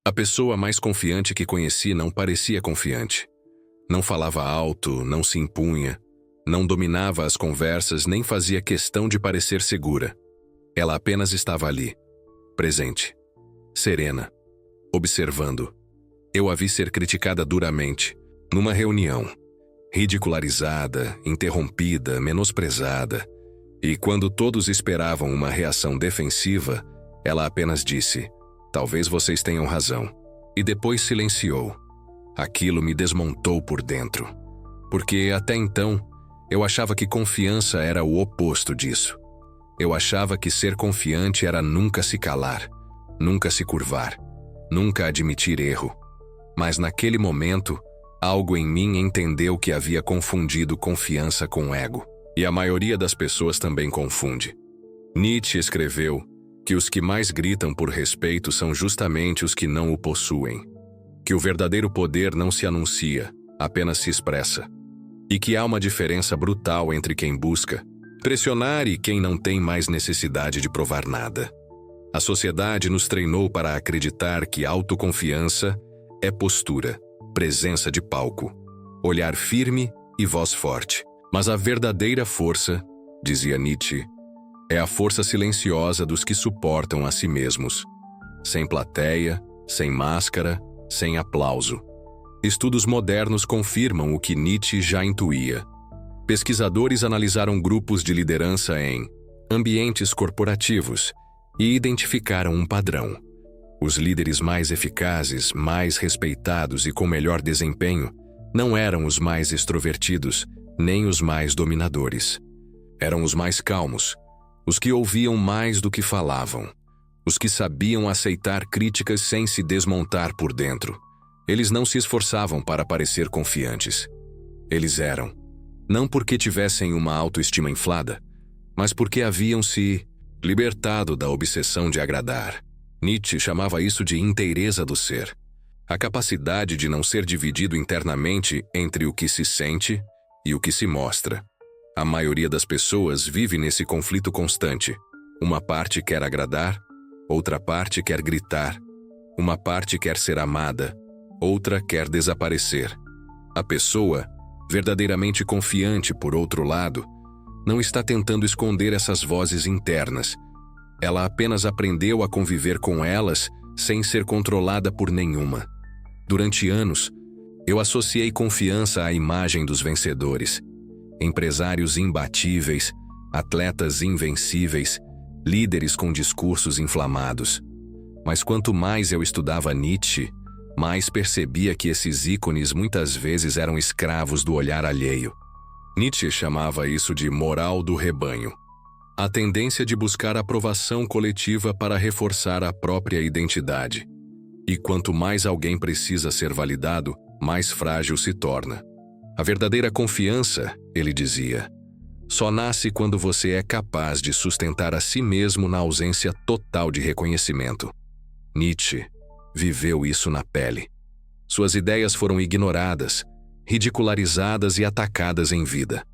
A pessoa mais confiante que conheci não parecia confiante. Não falava alto, não se impunha, não dominava as conversas nem fazia questão de parecer segura. Ela apenas estava ali, presente, serena, observando. Eu a vi ser criticada duramente, numa reunião, ridicularizada, interrompida, menosprezada. E quando todos esperavam uma reação defensiva, ela apenas disse: "Talvez vocês tenham razão", e depois silenciou. Aquilo me desmontou por dentro, porque até então eu achava que confiança era o oposto disso. Eu achava que ser confiante era nunca se calar, nunca se curvar, nunca admitir erro. Mas naquele momento, algo em mim entendeu que havia confundido confiança com ego. E a maioria das pessoas também confunde. Nietzsche escreveu que os que mais gritam por respeito são justamente os que não o possuem. Que o verdadeiro poder não se anuncia, apenas se expressa. E que há uma diferença brutal entre quem busca pressionar e quem não tem mais necessidade de provar nada. A sociedade nos treinou para acreditar que autoconfiança é postura, presença de palco, olhar firme e voz forte. Mas a verdadeira força, dizia Nietzsche, é a força silenciosa dos que suportam a si mesmos, sem plateia, sem máscara, sem aplauso. Estudos modernos confirmam o que Nietzsche já intuía. Pesquisadores analisaram grupos de liderança em ambientes corporativos e identificaram um padrão. Os líderes mais eficazes, mais respeitados e com melhor desempenho não eram os mais extrovertidos, nem os mais dominadores. Eram os mais calmos, os que ouviam mais do que falavam, os que sabiam aceitar críticas sem se desmontar por dentro. Eles não se esforçavam para parecer confiantes. Eles eram, não porque tivessem uma autoestima inflada, mas porque haviam se libertado da obsessão de agradar. Nietzsche chamava isso de inteireza do ser, a capacidade de não ser dividido internamente entre o que se sente e o que se mostra. A maioria das pessoas vive nesse conflito constante. Uma parte quer agradar, outra parte quer gritar. Uma parte quer ser amada, outra quer desaparecer. A pessoa, verdadeiramente confiante, por outro lado, não está tentando esconder essas vozes internas. Ela apenas aprendeu a conviver com elas sem ser controlada por nenhuma. Durante anos, eu associei confiança à imagem dos vencedores. Empresários imbatíveis, atletas invencíveis, líderes com discursos inflamados. Mas quanto mais eu estudava Nietzsche, mais percebia que esses ícones muitas vezes eram escravos do olhar alheio. Nietzsche chamava isso de moral do rebanho. A tendência de buscar aprovação coletiva para reforçar a própria identidade. E quanto mais alguém precisa ser validado, mais frágil se torna. A verdadeira confiança, ele dizia, só nasce quando você é capaz de sustentar a si mesmo na ausência total de reconhecimento. Nietzsche viveu isso na pele. Suas ideias foram ignoradas, ridicularizadas e atacadas em vida.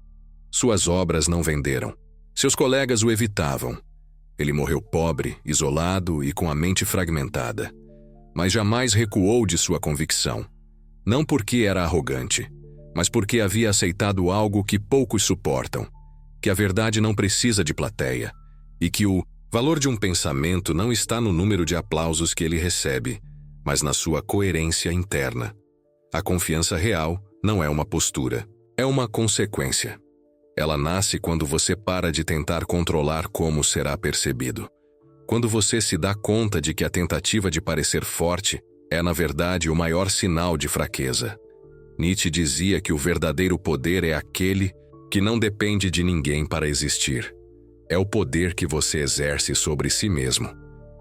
Suas obras não venderam. Seus colegas o evitavam. Ele morreu pobre, isolado e com a mente fragmentada. Mas jamais recuou de sua convicção. Não porque era arrogante, mas porque havia aceitado algo que poucos suportam, que a verdade não precisa de plateia, e que o valor de um pensamento não está no número de aplausos que ele recebe, mas na sua coerência interna. A confiança real não é uma postura, é uma consequência. Ela nasce quando você para de tentar controlar como será percebido. Quando você se dá conta de que a tentativa de parecer forte é, na verdade, o maior sinal de fraqueza. Nietzsche dizia que o verdadeiro poder é aquele que não depende de ninguém para existir. É o poder que você exerce sobre si mesmo,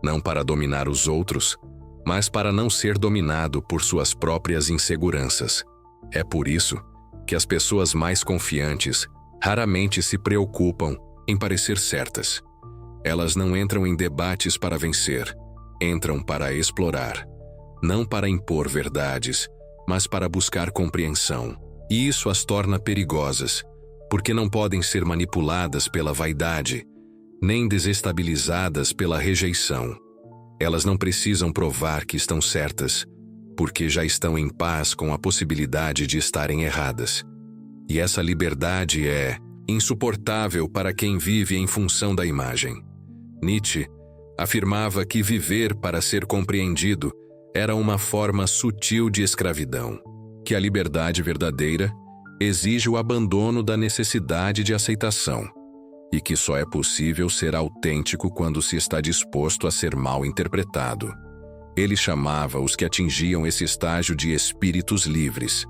não para dominar os outros, mas para não ser dominado por suas próprias inseguranças. É por isso que as pessoas mais confiantes raramente se preocupam em parecer certas. Elas não entram em debates para vencer, entram para explorar, não para impor verdades, mas para buscar compreensão. E isso as torna perigosas, porque não podem ser manipuladas pela vaidade, nem desestabilizadas pela rejeição. Elas não precisam provar que estão certas, porque já estão em paz com a possibilidade de estarem erradas. E essa liberdade é insuportável para quem vive em função da imagem. Nietzsche afirmava que viver para ser compreendido era uma forma sutil de escravidão, que a liberdade verdadeira exige o abandono da necessidade de aceitação, e que só é possível ser autêntico quando se está disposto a ser mal interpretado. Ele chamava os que atingiam esse estágio de espíritos livres,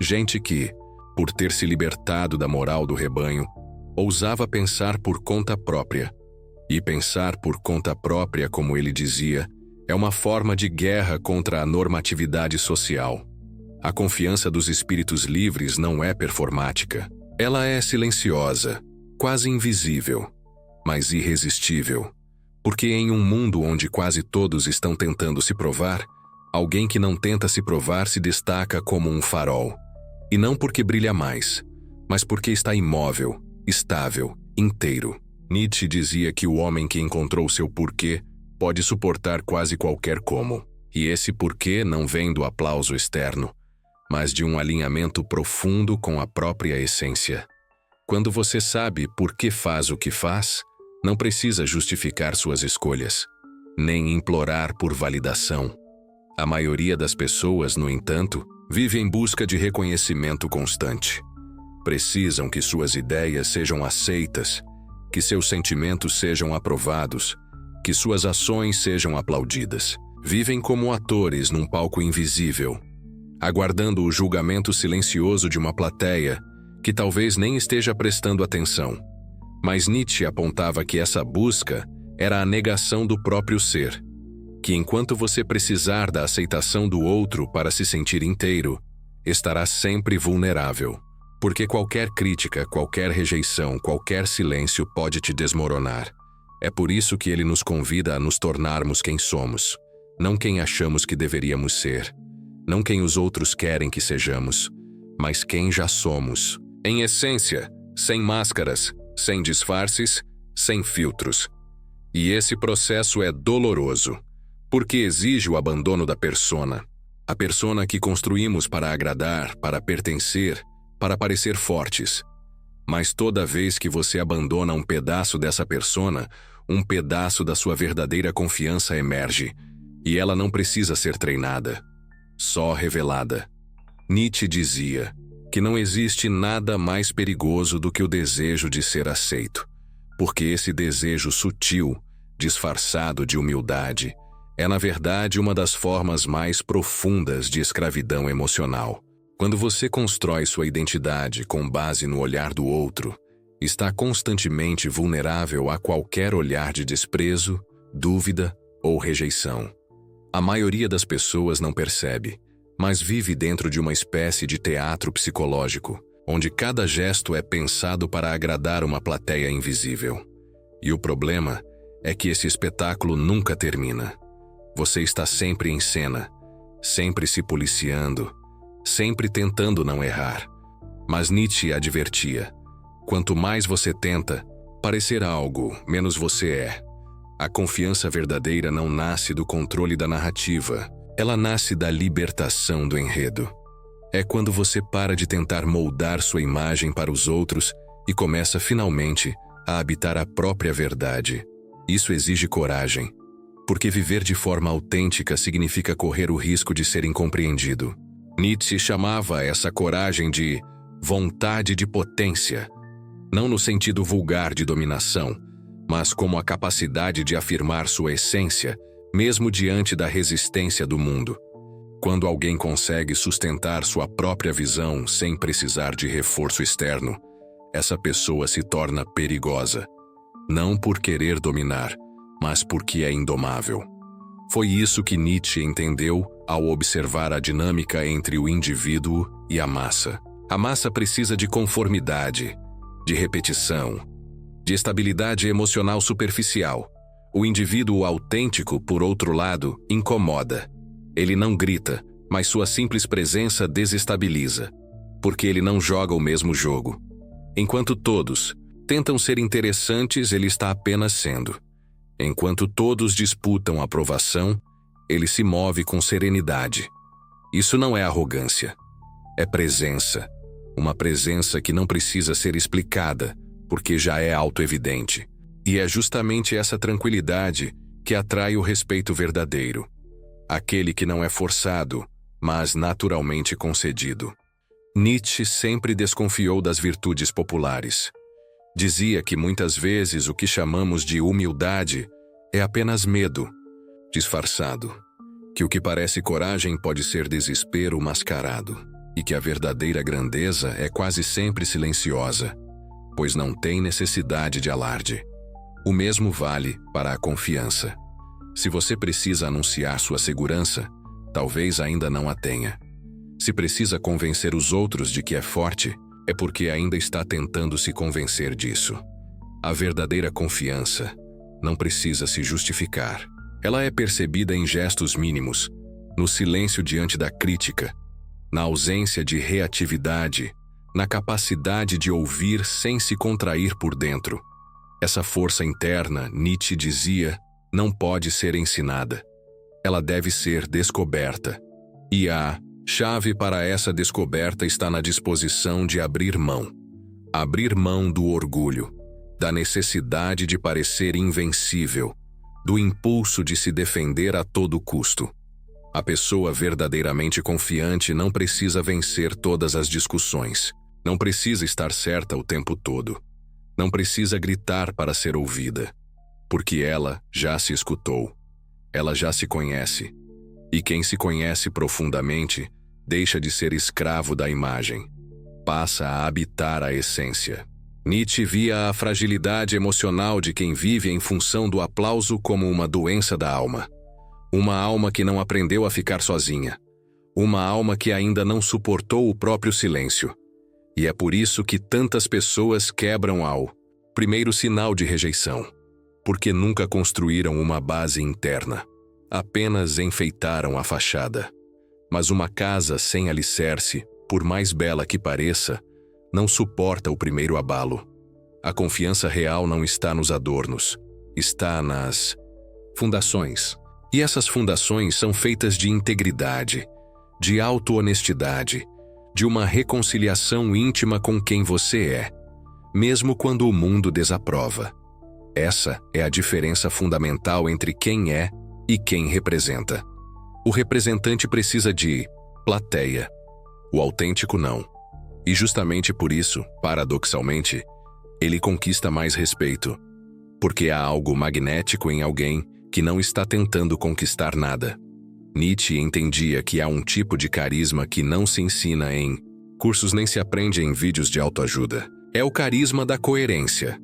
gente que, por ter se libertado da moral do rebanho, ousava pensar por conta própria. E pensar por conta própria, como ele dizia, é uma forma de guerra contra a normatividade social. A confiança dos espíritos livres não é performática. Ela é silenciosa, quase invisível, mas irresistível. Porque em um mundo onde quase todos estão tentando se provar, alguém que não tenta se provar se destaca como um farol. E não porque brilha mais, mas porque está imóvel, estável, inteiro. Nietzsche dizia que o homem que encontrou seu porquê pode suportar quase qualquer como. E esse porquê não vem do aplauso externo, mas de um alinhamento profundo com a própria essência. Quando você sabe por que faz o que faz, não precisa justificar suas escolhas, nem implorar por validação. A maioria das pessoas, no entanto, vive em busca de reconhecimento constante. Precisam que suas ideias sejam aceitas, que seus sentimentos sejam aprovados, que suas ações sejam aplaudidas. Vivem como atores num palco invisível, aguardando o julgamento silencioso de uma plateia que talvez nem esteja prestando atenção. Mas Nietzsche apontava que essa busca era a negação do próprio ser, que enquanto você precisar da aceitação do outro para se sentir inteiro, estará sempre vulnerável, porque qualquer crítica, qualquer rejeição, qualquer silêncio pode te desmoronar. É por isso que ele nos convida a nos tornarmos quem somos, não quem achamos que deveríamos ser, não quem os outros querem que sejamos, mas quem já somos, em essência, sem máscaras, sem disfarces, sem filtros. E esse processo é doloroso, porque exige o abandono da persona. A persona que construímos para agradar, para pertencer, para parecer fortes. Mas toda vez que você abandona um pedaço dessa persona, um pedaço da sua verdadeira confiança emerge, e ela não precisa ser treinada, só revelada. Nietzsche dizia que não existe nada mais perigoso do que o desejo de ser aceito, porque esse desejo sutil, disfarçado de humildade, é na verdade uma das formas mais profundas de escravidão emocional. Quando você constrói sua identidade com base no olhar do outro, está constantemente vulnerável a qualquer olhar de desprezo, dúvida ou rejeição. A maioria das pessoas não percebe, mas vive dentro de uma espécie de teatro psicológico, onde cada gesto é pensado para agradar uma plateia invisível. E o problema é que esse espetáculo nunca termina. Você está sempre em cena, sempre se policiando, sempre tentando não errar. Mas Nietzsche advertia: quanto mais você tenta parecer algo, menos você é. A confiança verdadeira não nasce do controle da narrativa, ela nasce da libertação do enredo. É quando você para de tentar moldar sua imagem para os outros e começa finalmente a habitar a própria verdade. Isso exige coragem, porque viver de forma autêntica significa correr o risco de ser incompreendido. Nietzsche chamava essa coragem de vontade de potência, não no sentido vulgar de dominação, mas como a capacidade de afirmar sua essência, mesmo diante da resistência do mundo. Quando alguém consegue sustentar sua própria visão sem precisar de reforço externo, essa pessoa se torna perigosa, não por querer dominar, mas porque é indomável. Foi isso que Nietzsche entendeu ao observar a dinâmica entre o indivíduo e a massa. A massa precisa de conformidade, de repetição, de estabilidade emocional superficial. O indivíduo autêntico, por outro lado, incomoda. Ele não grita, mas sua simples presença desestabiliza, porque ele não joga o mesmo jogo. Enquanto todos tentam ser interessantes, ele está apenas sendo. Enquanto todos disputam aprovação, ele se move com serenidade. Isso não é arrogância, é presença. Uma presença que não precisa ser explicada, porque já é autoevidente. E é justamente essa tranquilidade que atrai o respeito verdadeiro. Aquele que não é forçado, mas naturalmente concedido. Nietzsche sempre desconfiou das virtudes populares. Dizia que muitas vezes o que chamamos de humildade é apenas medo, disfarçado. Que o que parece coragem pode ser desespero mascarado. E que a verdadeira grandeza é quase sempre silenciosa, pois não tem necessidade de alarde. O mesmo vale para a confiança. Se você precisa anunciar sua segurança, talvez ainda não a tenha. Se precisa convencer os outros de que é forte, é porque ainda está tentando se convencer disso. A verdadeira confiança não precisa se justificar. Ela é percebida em gestos mínimos, no silêncio diante da crítica, na ausência de reatividade, na capacidade de ouvir sem se contrair por dentro. Essa força interna, Nietzsche dizia, não pode ser ensinada. Ela deve ser descoberta. E a chave para essa descoberta está na disposição de abrir mão. Abrir mão do orgulho, da necessidade de parecer invencível, do impulso de se defender a todo custo. A pessoa verdadeiramente confiante não precisa vencer todas as discussões. Não precisa estar certa o tempo todo. Não precisa gritar para ser ouvida. Porque ela já se escutou. Ela já se conhece. E quem se conhece profundamente deixa de ser escravo da imagem. Passa a habitar a essência. Nietzsche via a fragilidade emocional de quem vive em função do aplauso como uma doença da alma. Uma alma que não aprendeu a ficar sozinha. Uma alma que ainda não suportou o próprio silêncio. E é por isso que tantas pessoas quebram ao primeiro sinal de rejeição. Porque nunca construíram uma base interna. Apenas enfeitaram a fachada. Mas uma casa sem alicerce, por mais bela que pareça, não suporta o primeiro abalo. A confiança real não está nos adornos. Está nas fundações. E essas fundações são feitas de integridade, de auto-honestidade, de uma reconciliação íntima com quem você é, mesmo quando o mundo desaprova. Essa é a diferença fundamental entre quem é e quem representa. O representante precisa de plateia, o autêntico não. E justamente por isso, paradoxalmente, ele conquista mais respeito, porque há algo magnético em alguém que não está tentando conquistar nada. Nietzsche entendia que há um tipo de carisma que não se ensina em cursos nem se aprende em vídeos de autoajuda. É o carisma da coerência,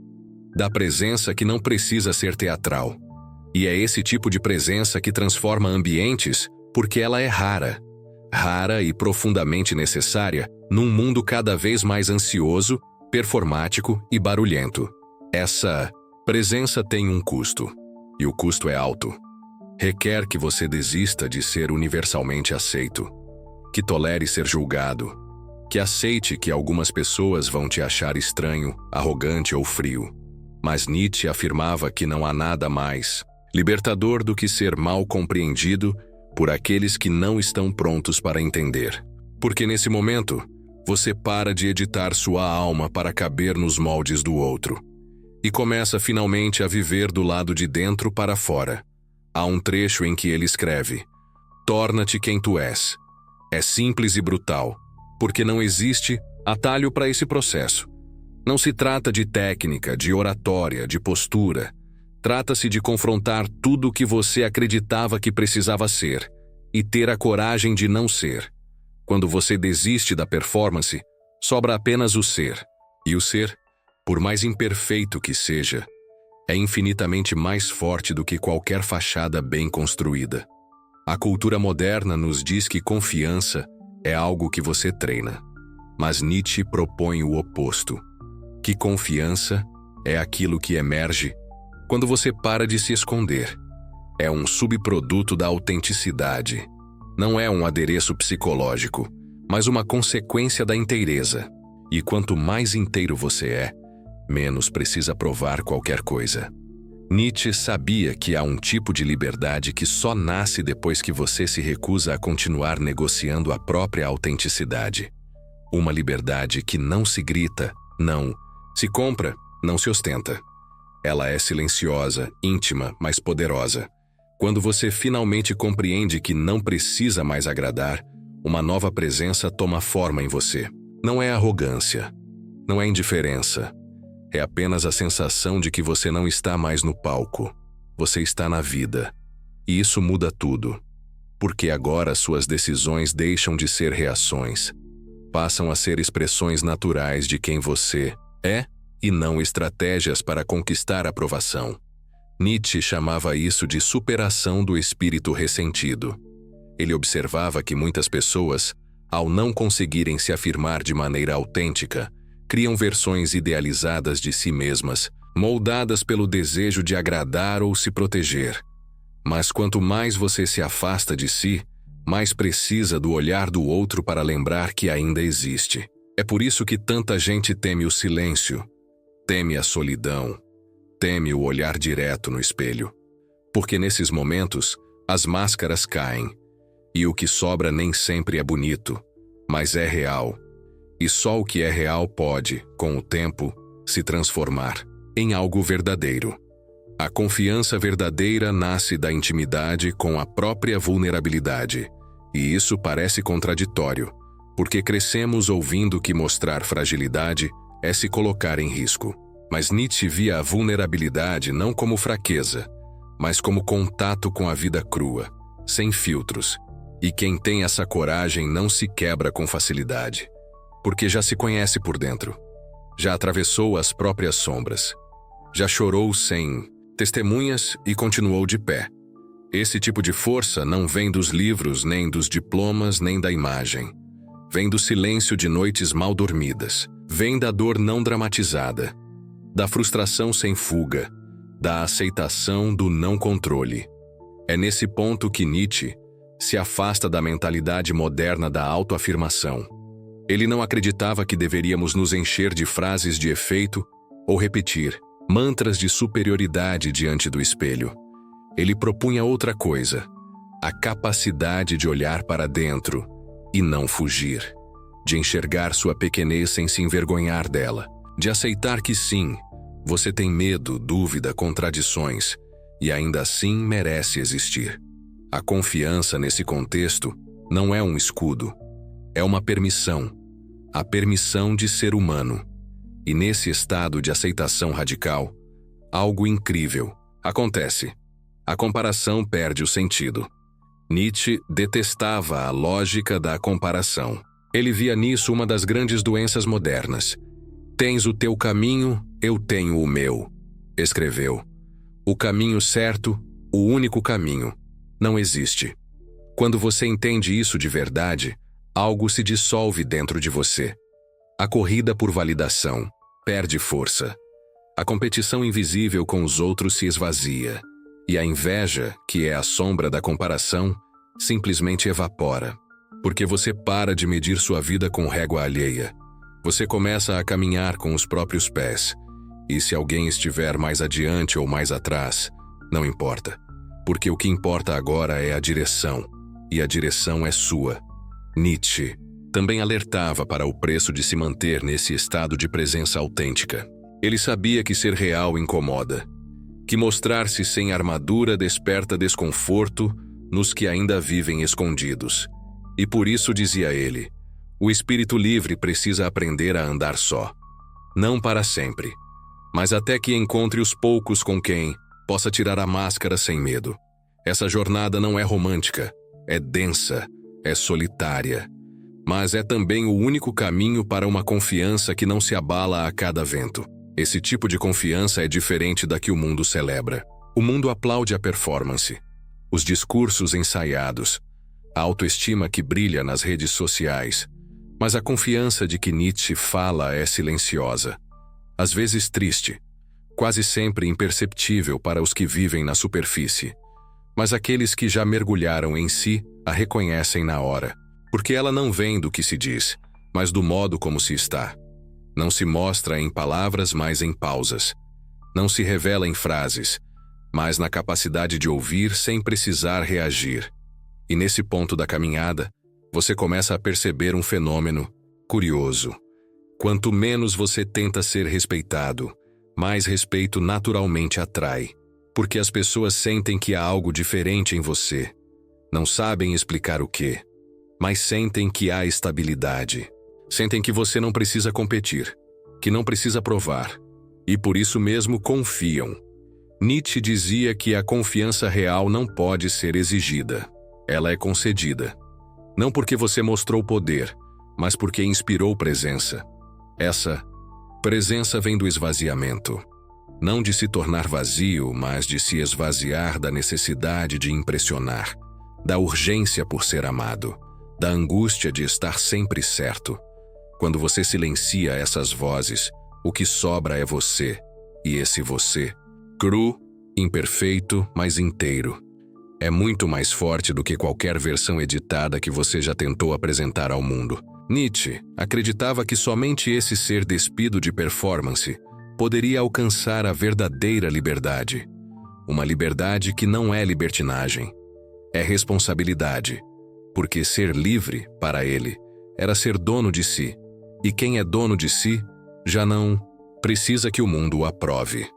da presença que não precisa ser teatral. E é esse tipo de presença que transforma ambientes porque ela é rara. Rara e profundamente necessária num mundo cada vez mais ansioso, performático e barulhento. Essa presença tem um custo. E o custo é alto. Requer que você desista de ser universalmente aceito, que tolere ser julgado, que aceite que algumas pessoas vão te achar estranho, arrogante ou frio. Mas Nietzsche afirmava que não há nada mais libertador do que ser mal compreendido por aqueles que não estão prontos para entender. Porque nesse momento, você para de editar sua alma para caber nos moldes do outro. E começa finalmente a viver do lado de dentro para fora. Há um trecho em que ele escreve: torna-te quem tu és. É simples e brutal, porque não existe atalho para esse processo. Não se trata de técnica, de oratória, de postura. Trata-se de confrontar tudo o que você acreditava que precisava ser e ter a coragem de não ser. Quando você desiste da performance, sobra apenas o ser. E o ser, por mais imperfeito que seja, é infinitamente mais forte do que qualquer fachada bem construída. A cultura moderna nos diz que confiança é algo que você treina. Mas Nietzsche propõe o oposto. Que confiança é aquilo que emerge quando você para de se esconder. É um subproduto da autenticidade. Não é um adereço psicológico, mas uma consequência da inteireza. E quanto mais inteiro você é, menos precisa provar qualquer coisa. Nietzsche sabia que há um tipo de liberdade que só nasce depois que você se recusa a continuar negociando a própria autenticidade. Uma liberdade que não se grita, não se compra, não se ostenta. Ela é silenciosa, íntima, mas poderosa. Quando você finalmente compreende que não precisa mais agradar, uma nova presença toma forma em você. Não é arrogância, não é indiferença. É apenas a sensação de que você não está mais no palco. Você está na vida. E isso muda tudo. Porque agora suas decisões deixam de ser reações. Passam a ser expressões naturais de quem você é e não estratégias para conquistar aprovação. Nietzsche chamava isso de superação do espírito ressentido. Ele observava que muitas pessoas, ao não conseguirem se afirmar de maneira autêntica, criam versões idealizadas de si mesmas, moldadas pelo desejo de agradar ou se proteger. Mas quanto mais você se afasta de si, mais precisa do olhar do outro para lembrar que ainda existe. É por isso que tanta gente teme o silêncio, teme a solidão, teme o olhar direto no espelho. Porque nesses momentos, as máscaras caem, e o que sobra nem sempre é bonito, mas é real. E só o que é real pode, com o tempo, se transformar em algo verdadeiro. A confiança verdadeira nasce da intimidade com a própria vulnerabilidade. E isso parece contraditório, porque crescemos ouvindo que mostrar fragilidade é se colocar em risco. Mas Nietzsche via a vulnerabilidade não como fraqueza, mas como contato com a vida crua, sem filtros. E quem tem essa coragem não se quebra com facilidade, porque já se conhece por dentro, já atravessou as próprias sombras, já chorou sem testemunhas e continuou de pé. Esse tipo de força não vem dos livros, nem dos diplomas, nem da imagem. Vem do silêncio de noites mal dormidas, vem da dor não dramatizada, da frustração sem fuga, da aceitação do não controle. É nesse ponto que Nietzsche se afasta da mentalidade moderna da autoafirmação. Ele não acreditava que deveríamos nos encher de frases de efeito ou repetir mantras de superioridade diante do espelho. Ele propunha outra coisa, a capacidade de olhar para dentro e não fugir, de enxergar sua pequenez sem se envergonhar dela, de aceitar que sim, você tem medo, dúvida, contradições, e ainda assim merece existir. A confiança nesse contexto não é um escudo, é uma permissão, a permissão de ser humano. E nesse estado de aceitação radical, algo incrível acontece. A comparação perde o sentido. Nietzsche detestava a lógica da comparação. Ele via nisso uma das grandes doenças modernas. Tens o teu caminho, eu tenho o meu, escreveu. O caminho certo, o único caminho, não existe. Quando você entende isso de verdade, algo se dissolve dentro de você. A corrida por validação perde força. A competição invisível com os outros se esvazia. E a inveja, que é a sombra da comparação, simplesmente evapora. Porque você para de medir sua vida com régua alheia. Você começa a caminhar com os próprios pés. E se alguém estiver mais adiante ou mais atrás, não importa. Porque o que importa agora é a direção. E a direção é sua. Nietzsche também alertava para o preço de se manter nesse estado de presença autêntica. Ele sabia que ser real incomoda, que mostrar-se sem armadura desperta desconforto nos que ainda vivem escondidos. E por isso, dizia ele, o espírito livre precisa aprender a andar só. Não para sempre, mas até que encontre os poucos com quem possa tirar a máscara sem medo. Essa jornada não é romântica, é densa, é solitária, mas é também o único caminho para uma confiança que não se abala a cada vento. Esse tipo de confiança é diferente da que o mundo celebra. O mundo aplaude a performance, os discursos ensaiados, a autoestima que brilha nas redes sociais, mas a confiança de que Nietzsche fala é silenciosa, às vezes triste, quase sempre imperceptível para os que vivem na superfície. Mas aqueles que já mergulharam em si a reconhecem na hora, porque ela não vem do que se diz, mas do modo como se está. Não se mostra em palavras, mas em pausas. Não se revela em frases, mas na capacidade de ouvir sem precisar reagir. E nesse ponto da caminhada, você começa a perceber um fenômeno curioso. Quanto menos você tenta ser respeitado, mais respeito naturalmente atrai. Porque as pessoas sentem que há algo diferente em você. Não sabem explicar o quê, mas sentem que há estabilidade. Sentem que você não precisa competir, que não precisa provar. E por isso mesmo confiam. Nietzsche dizia que a confiança real não pode ser exigida. Ela é concedida. Não porque você mostrou poder, mas porque inspirou presença. Essa presença vem do esvaziamento. Não de se tornar vazio, mas de se esvaziar da necessidade de impressionar, da urgência por ser amado, da angústia de estar sempre certo. Quando você silencia essas vozes, o que sobra é você, e esse você, cru, imperfeito, mas inteiro. É muito mais forte do que qualquer versão editada que você já tentou apresentar ao mundo. Nietzsche acreditava que somente esse ser despido de performance poderia alcançar a verdadeira liberdade. Uma liberdade que não é libertinagem, é responsabilidade. Porque ser livre, para ele, era ser dono de si. E quem é dono de si, já não precisa que o mundo o aprove.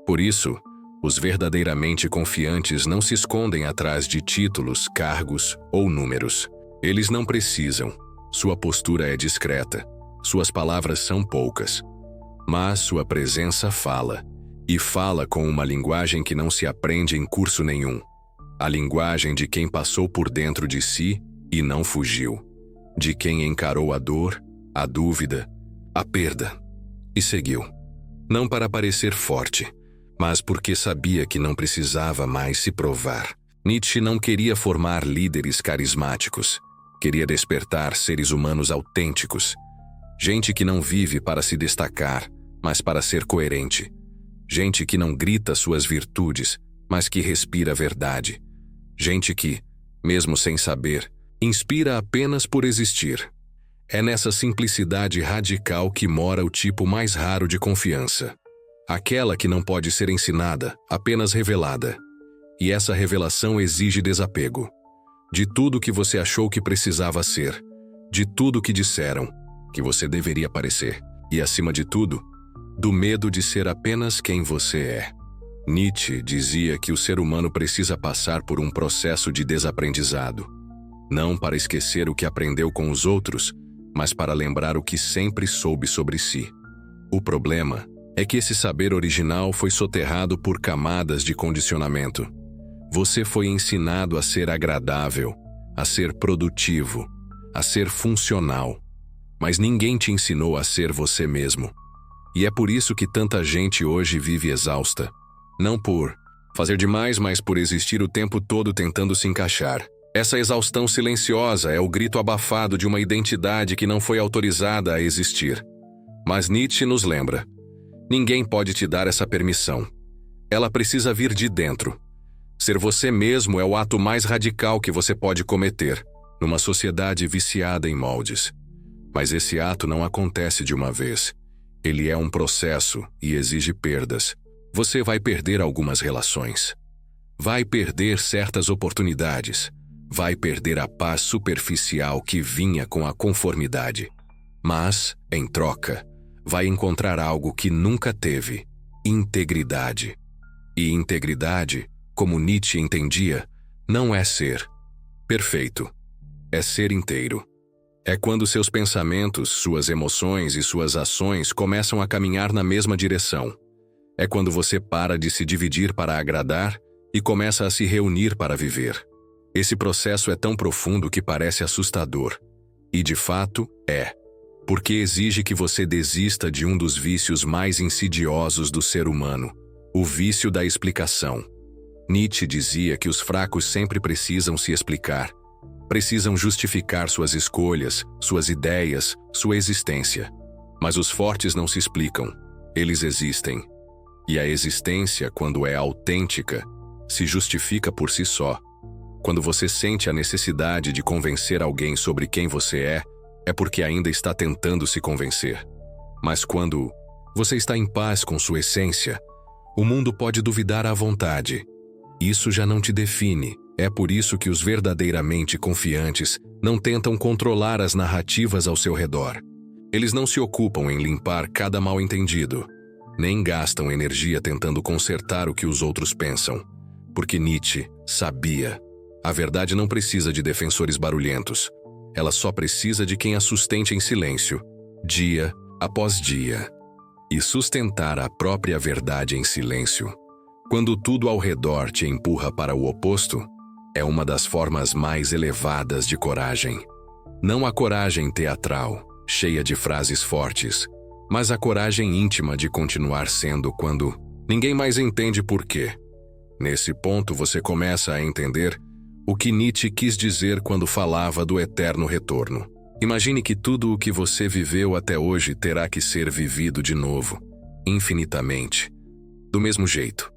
Por isso, os verdadeiramente confiantes não se escondem atrás de títulos, cargos ou números. Eles não precisam. Sua postura é discreta. Suas palavras são poucas. Mas sua presença fala. E fala com uma linguagem que não se aprende em curso nenhum. A linguagem de quem passou por dentro de si e não fugiu. De quem encarou a dor, a dúvida, a perda e seguiu. Não para parecer forte, mas porque sabia que não precisava mais se provar. Nietzsche não queria formar líderes carismáticos. Queria despertar seres humanos autênticos. Gente que não vive para se destacar, mas para ser coerente. Gente que não grita suas virtudes, mas que respira a verdade. Gente que, mesmo sem saber, inspira apenas por existir. É nessa simplicidade radical que mora o tipo mais raro de confiança. Aquela que não pode ser ensinada, apenas revelada. E essa revelação exige desapego. De tudo que você achou que precisava ser. De tudo que disseram que você deveria parecer. E, acima de tudo, do medo de ser apenas quem você é. Nietzsche dizia que o ser humano precisa passar por um processo de desaprendizado. Não para esquecer o que aprendeu com os outros, mas para lembrar o que sempre soube sobre si. O problema é que esse saber original foi soterrado por camadas de condicionamento. Você foi ensinado a ser agradável, a ser produtivo, a ser funcional. Mas ninguém te ensinou a ser você mesmo. E é por isso que tanta gente hoje vive exausta. Não por fazer demais, mas por existir o tempo todo tentando se encaixar. Essa exaustão silenciosa é o grito abafado de uma identidade que não foi autorizada a existir. Mas Nietzsche nos lembra: ninguém pode te dar essa permissão. Ela precisa vir de dentro. Ser você mesmo é o ato mais radical que você pode cometer, numa sociedade viciada em moldes. Mas esse ato não acontece de uma vez. Ele é um processo e exige perdas. Você vai perder algumas relações. Vai perder certas oportunidades. Vai perder a paz superficial que vinha com a conformidade. Mas, em troca, vai encontrar algo que nunca teve: integridade. E integridade, como Nietzsche entendia, não é ser perfeito. É ser inteiro. É quando seus pensamentos, suas emoções e suas ações começam a caminhar na mesma direção. É quando você para de se dividir para agradar e começa a se reunir para viver. Esse processo é tão profundo que parece assustador. E de fato é. Porque exige que você desista de um dos vícios mais insidiosos do ser humano: o vício da explicação. Nietzsche dizia que os fracos sempre precisam se explicar. Precisam justificar suas escolhas, suas ideias, sua existência. Mas os fortes não se explicam. Eles existem. E a existência, quando é autêntica, se justifica por si só. Quando você sente a necessidade de convencer alguém sobre quem você é porque ainda está tentando se convencer. Mas quando você está em paz com sua essência, O mundo pode duvidar à vontade. Isso já não te define. É por isso que os verdadeiramente confiantes não tentam controlar as narrativas ao seu redor. Eles não se ocupam em limpar cada mal-entendido, nem gastam energia tentando consertar o que os outros pensam. Porque Nietzsche sabia: a verdade não precisa de defensores barulhentos. Ela só precisa de quem a sustente em silêncio, dia após dia. E sustentar a própria verdade em silêncio, quando tudo ao redor te empurra para o oposto, é uma das formas mais elevadas de coragem. Não a coragem teatral, cheia de frases fortes, mas a coragem íntima de continuar sendo quando ninguém mais entende por quê. Nesse ponto você começa a entender o que Nietzsche quis dizer quando falava do eterno retorno. Imagine que tudo o que você viveu até hoje terá que ser vivido de novo, infinitamente. Do mesmo jeito.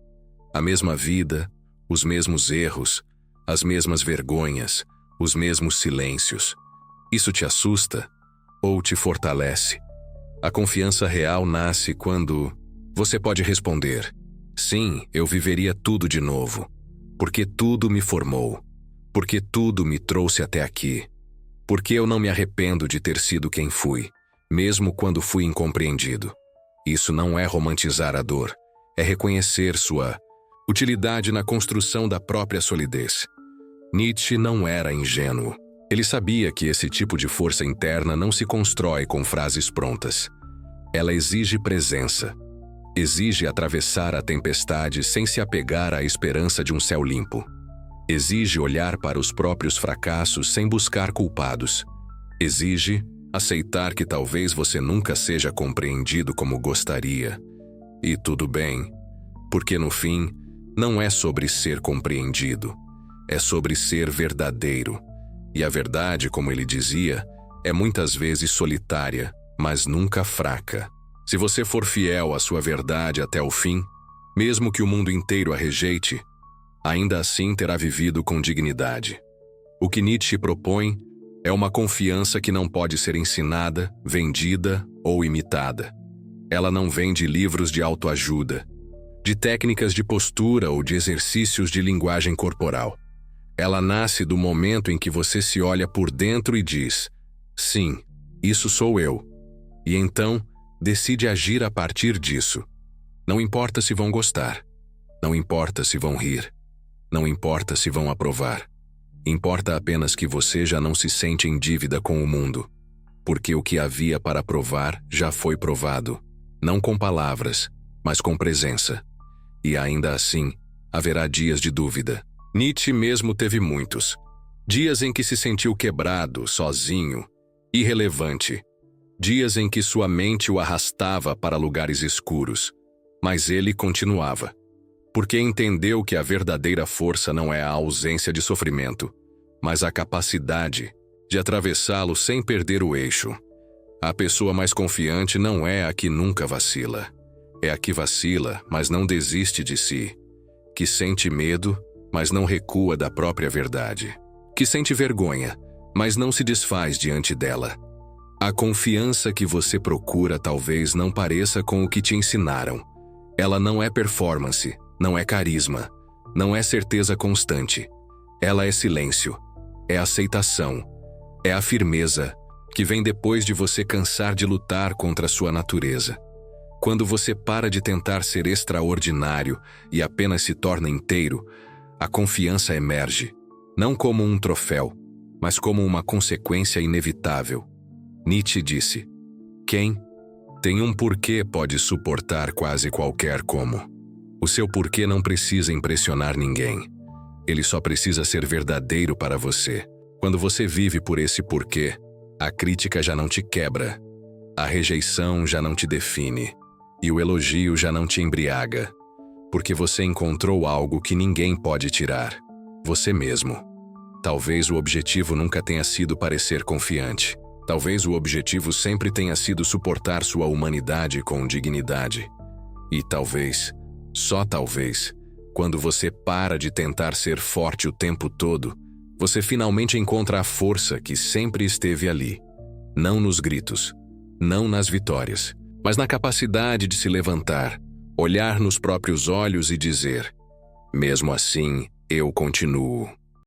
A mesma vida, os mesmos erros, as mesmas vergonhas, os mesmos silêncios. Isso te assusta ou te fortalece? A confiança real nasce quando você pode responder: sim, eu viveria tudo de novo, porque tudo me formou, porque tudo me trouxe até aqui, porque eu não me arrependo de ter sido quem fui, mesmo quando fui incompreendido. Isso não é romantizar a dor, é reconhecer sua utilidade na construção da própria solidez. Nietzsche não era ingênuo. Ele sabia que esse tipo de força interna não se constrói com frases prontas. Ela exige presença. Exige atravessar a tempestade sem se apegar à esperança de um céu limpo. Exige olhar para os próprios fracassos sem buscar culpados. Exige aceitar que talvez você nunca seja compreendido como gostaria. E tudo bem, porque no fim, não é sobre ser compreendido, é sobre ser verdadeiro. E a verdade, como ele dizia, é muitas vezes solitária, mas nunca fraca. Se você for fiel à sua verdade até o fim, mesmo que o mundo inteiro a rejeite, ainda assim terá vivido com dignidade. O que Nietzsche propõe é uma confiança que não pode ser ensinada, vendida ou imitada. Ela não vem de livros de autoajuda, de técnicas de postura ou de exercícios de linguagem corporal. Ela nasce do momento em que você se olha por dentro e diz: sim, isso sou eu. E então, decide agir a partir disso. Não importa se vão gostar. Não importa se vão rir. Não importa se vão aprovar. Importa apenas que você já não se sente em dívida com o mundo. Porque o que havia para provar já foi provado. Não com palavras, mas com presença. E ainda assim, haverá dias de dúvida. Nietzsche mesmo teve muitos. Dias em que se sentiu quebrado, sozinho, irrelevante. Dias em que sua mente o arrastava para lugares escuros. Mas ele continuava. Porque entendeu que a verdadeira força não é a ausência de sofrimento, mas a capacidade de atravessá-lo sem perder o eixo. A pessoa mais confiante não é a que nunca vacila. É a que vacila, mas não desiste de si. Que sente medo, mas não recua da própria verdade. Que sente vergonha, mas não se desfaz diante dela. A confiança que você procura talvez não pareça com o que te ensinaram. Ela não é performance, não é carisma, não é certeza constante. Ela é silêncio, é aceitação, é a firmeza que vem depois de você cansar de lutar contra a sua natureza. Quando você para de tentar ser extraordinário e apenas se torna inteiro, a confiança emerge, não como um troféu, mas como uma consequência inevitável. Nietzsche disse: quem tem um porquê pode suportar quase qualquer como. O seu porquê não precisa impressionar ninguém. Ele só precisa ser verdadeiro para você. Quando você vive por esse porquê, a crítica já não te quebra, a rejeição já não te define, e o elogio já não te embriaga, porque você encontrou algo que ninguém pode tirar, você mesmo. Talvez o objetivo nunca tenha sido parecer confiante. Talvez o objetivo sempre tenha sido suportar sua humanidade com dignidade. E talvez, só talvez, quando você para de tentar ser forte o tempo todo, você finalmente encontra a força que sempre esteve ali. Não nos gritos, não nas vitórias, mas na capacidade de se levantar, Olhar nos próprios olhos e dizer: mesmo assim, eu continuo.